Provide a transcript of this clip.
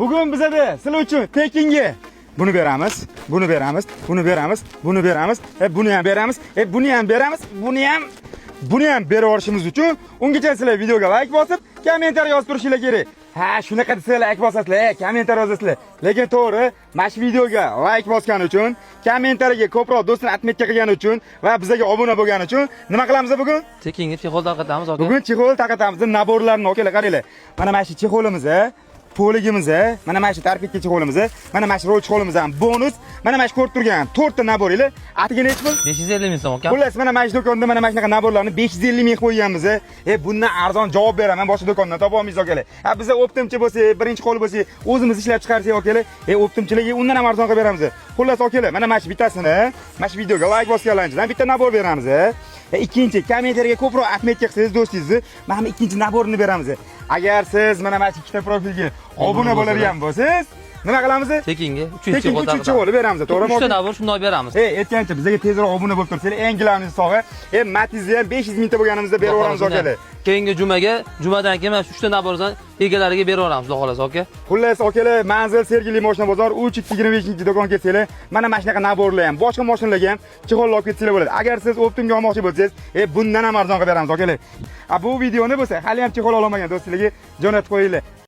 bugun bizada sizlar uchun tekinga buni beramiz, buni beramiz, buni beramiz, buni beramiz, buni ham beramiz, buni ham beramiz, buni ham berib yuborishimiz uchun ungacha sizlar videoga like bosib, kommentariy yozib turishingiz kerak. Ha, shunaqa desanglar like bosasizlar, kommentariy yozasizlar. Lekin to'g'ri, mana shu videoga like bosgani uchun, kommentariyaga ko'proq do'stlar atmetga qilgani uchun va bizga obuna bo'lgani uchun nima qilamiz bugun? Tekinga chexol tarqatamiz aka. Bugun chexol tarqatamiz, naborlarni okalar qaranglar. Mana shu chexolimiz, poligimiz, mana shu tarpetga chexolimiz, mana shu rol chexolimiz ham bonus. Mana shu ko'rib turgan 4 ta naborlar. Atiga nechi pul? 550 ming so'm aka. Xullas, mana shu do'konda mana shunaqa naborlarni 550 ming qo'yganmiz. Bundan arzon javob beraman, boshqa do'kondan topa olmaysiz okalar. Biz optimchi bo'lsak, birinchi qo'l bo'lsak, o'zimiz ishlab chiqarsak okalar, optimchilarga undan ham arzon qilib beramiz. Xullas okalar, mana shu bittasini, mana shu videoga like bosganlaringizdan bitta nabor beramiz. Ikkinchi kommentariyaga ko'proq atmetga qilsangiz do'stingizni, mana ikkinchi naborni beramiz. Agar siz mana shu ikkita profilga obuna bo'ladigan bo'lsangiz, nima qilamiz? Tekinga 3 chexol beramiz, to'g'rimi? 3 ta nabor shunday beramiz. Aytgancha bizga tezroq obuna bo'lib tursanglar, eng gilamni sog'i, Matizda ham 500 mingta bo'lganimizda berib yuboramiz okalar. Keyingi jumadan keyin mana shu 3 ta nabordan egalariga berib yuboramiz, xudo xolasa aka. Xullas okalar, manzil Sergeli Moshina bozor 3-25-do'kon kelsanglar, mana shunaqa naborlar ham, boshqa mashinalarga ham chexol olib ketsanglar bo'ladi. Agar siz optimga olmoqchi bo'lsangiz, bundan ham arzon qilib beramiz okalar. Bu videoni bo'lsa, hali ham chexol olmagan do'stlarga jo'natib qo'yinglar.